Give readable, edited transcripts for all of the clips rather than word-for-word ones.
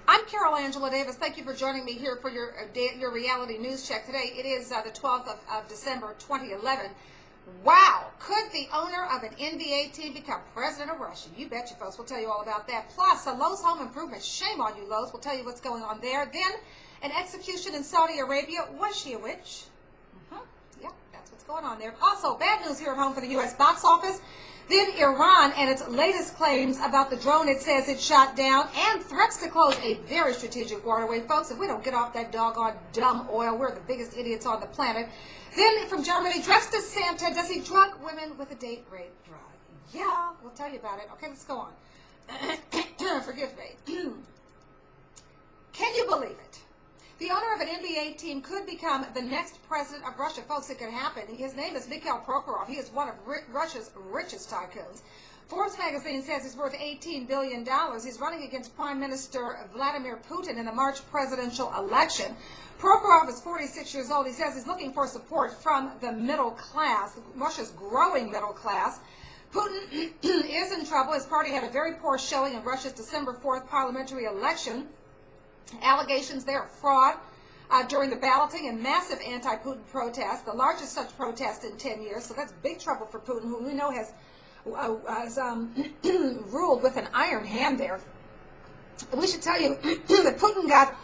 I'm Carol Angela Davis. Thank you for joining me here for your reality news check today. It is the 12th of December 2011. Wow, could the owner of an NBA team become president of Russia? You betcha, folks. We'll tell you all about that. Plus, Lowe's Home Improvement. Shame on you, Lowe's. We'll tell you what's going on there. Then, an execution in Saudi Arabia. Was she a witch? Yeah, that's what's going on there. Also, bad news here at home for the U.S. box office. Then Iran and its latest claims about the drone it says it shot down, and threats to close a very strategic waterway. Folks, if we don't get off that doggone dumb oil, we're the biggest idiots on the planet. Then from Germany, dressed as Santa, does he drug women with a date rape drug? Yeah, we'll tell you about it. Okay, let's go on. Forgive me. Can you believe it? The owner of an NBA team could become the next president of Russia. Folks, it could happen. His name is Mikhail Prokhorov. He is one of Russia's richest tycoons. Forbes magazine says he's worth $18 billion. He's running against Prime Minister Vladimir Putin in the March presidential election. Prokhorov is 46 years old. He says he's looking for support from the middle class, Russia's growing middle class. Putin is in trouble. His party had a very poor showing in Russia's December 4th parliamentary election. Allegations there of fraud during the balloting and massive anti-Putin protests, the largest such protest in 10 years. So that's big trouble for Putin, who we know has ruled with an iron hand there. We should tell you that Putin got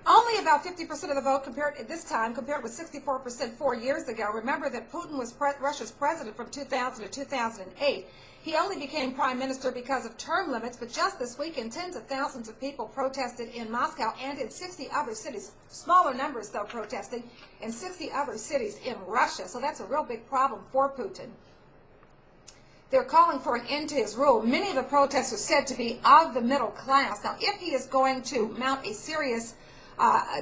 only about 50% of the vote compared with 64% 4 years ago. Remember that Putin was Russia's president from 2000 to 2008. He only became prime minister because of term limits, but just this weekend, tens of thousands of people protested in Moscow and in 60 other cities, smaller numbers though protesting, in 60 other cities in Russia. So that's a real big problem for Putin. They're calling for an end to his rule. Many of the protests are said to be of the middle class. Now, if he is going to mount a serious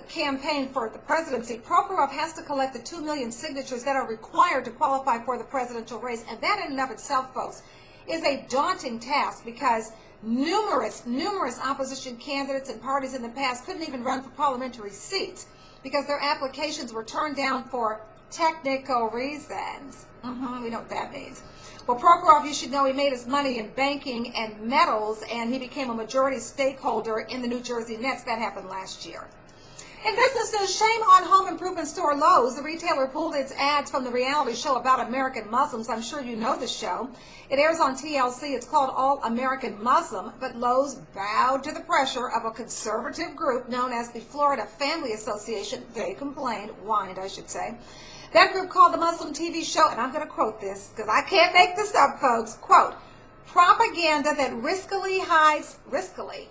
campaign for the presidency, Prokhorov has to collect the 2 million signatures that are required to qualify for the presidential race. And that in and of itself, folks, is a daunting task, because numerous opposition candidates and parties in the past couldn't even run for parliamentary seats because their applications were turned down for technical reasons. We know what that means. Well, Prokhorov, you should know, he made his money in banking and metals, and he became a majority stakeholder in the New Jersey Nets. That happened last year. In business news, shame on home improvement store Lowe's. The retailer pulled its ads from the reality show about American Muslims. I'm sure you know the show. It airs on TLC. It's called All American Muslim, but Lowe's bowed to the pressure of a conservative group known as the Florida Family Association. They complained, whined, I should say. That group called the Muslim TV show, and I'm going to quote this because I can't make this up, folks, quote, propaganda that riskily hides, riskily,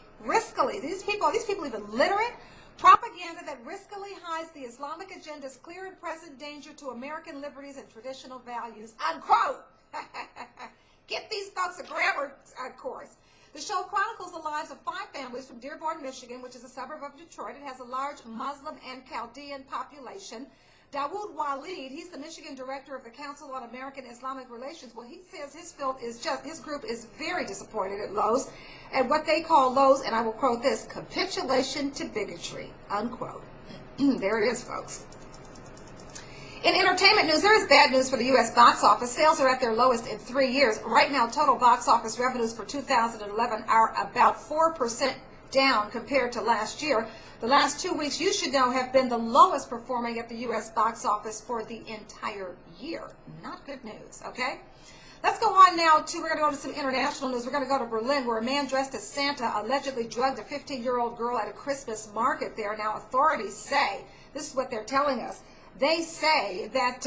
these people even literate, propaganda that riskily hides the Islamic agenda's clear and present danger to American liberties and traditional values, unquote. Get these folks a grammar course. The show chronicles the lives of 5 families from Dearborn, Michigan, which is a suburb of Detroit. It has a large Muslim and Chaldean population. Dawood Walid, he's the Michigan director of the Council on American Islamic Relations. Well, he says his group is very disappointed at Lowe's, and what they call Lowe's, and I will quote this, capitulation to bigotry, unquote. There it is, folks. In entertainment news, there is bad news for the U.S. box office. Sales are at their lowest in 3 years. Right now, total box office revenues for 2011 are about 4% down compared to last year. The last 2 weeks, you should know, have been the lowest performing at the U.S. box office for the entire year. Not good news, okay? Let's go on now we're going to go to some international news. We're going to go to Berlin, where a man dressed as Santa allegedly drugged a 15-year-old girl at a Christmas market there. Now, authorities say, this is what they're telling us, they say that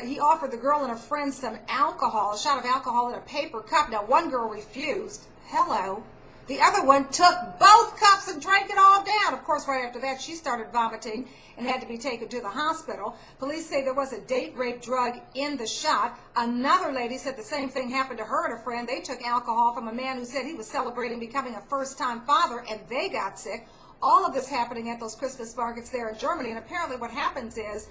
he offered the girl and her friend some alcohol, a shot of alcohol in a paper cup. Now, one girl refused. Hello. The other one took both cups and drank it all down. Of course, right after that, she started vomiting and had to be taken to the hospital. Police say there was a date rape drug in the shot. Another lady said the same thing happened to her and a friend. They took alcohol from a man who said he was celebrating becoming a first-time father, and they got sick. All of this happening at those Christmas markets there in Germany. And apparently what happens is,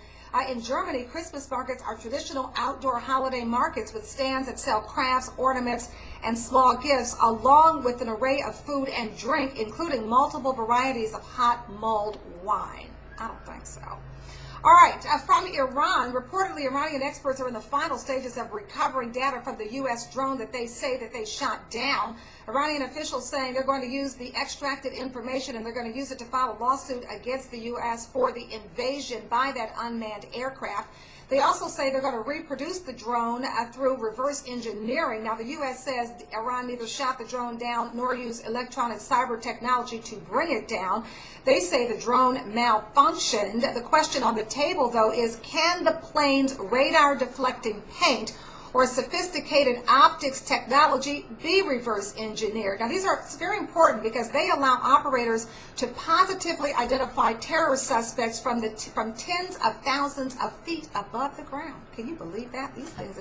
in Germany, Christmas markets are traditional outdoor holiday markets with stands that sell crafts, ornaments, and small gifts, along with an array of food and drink, including multiple varieties of hot mulled wine. I don't think so. All right, from Iran, reportedly Iranian experts are in the final stages of recovering data from the U.S. drone that they say that they shot down. Iranian officials saying they're going to use the extracted information and they're going to use it to file a lawsuit against the U.S. for the invasion by that unmanned aircraft. They also say they're going to reproduce the drone through reverse engineering. Now, the U.S. says Iran neither shot the drone down nor used electronic cyber technology to bring it down. They say the drone malfunctioned. The question on the table, though, is can the plane's radar deflecting paint or sophisticated optics technology be reverse engineered? Now, these are very important because they allow operators to positively identify terror suspects from tens of thousands of feet above the ground. Can you believe that? These planes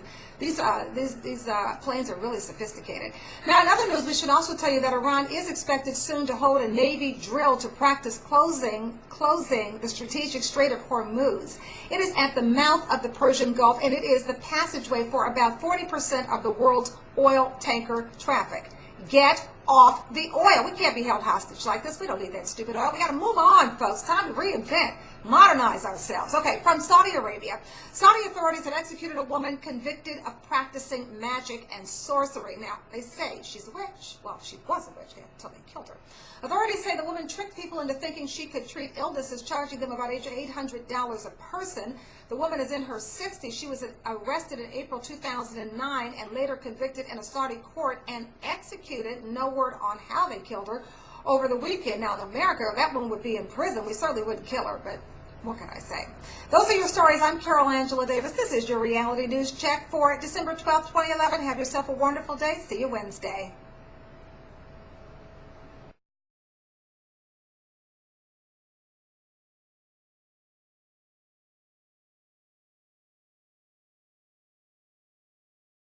are really sophisticated. Now, in other news, we should also tell you that Iran is expected soon to hold a Navy drill to practice closing the strategic Strait of Hormuz. It is at the mouth of the Persian Gulf, and it is the passageway for about 40% of the world's oil tanker traffic. Get off the oil. We can't be held hostage like this. We don't need that stupid oil. We got to move on, folks. Time to reinvent, modernize ourselves. Okay, from Saudi Arabia. Saudi authorities had executed a woman convicted of practicing magic and sorcery. Now, they say she's a witch. Well, she was a witch until they killed her. Authorities say the woman tricked people into thinking she could treat illnesses, charging them about $800 a person. The woman is in her 60s. She was arrested in April 2009 and later convicted in a Saudi court and executed. No word on how they killed her over the weekend. Now, in America, that woman would be in prison. We certainly wouldn't kill her, but what can I say? Those are your stories. I'm Carol Angela Davis. This is your Reality News Check for December 12th, 2011. Have yourself a wonderful day. See you Wednesday.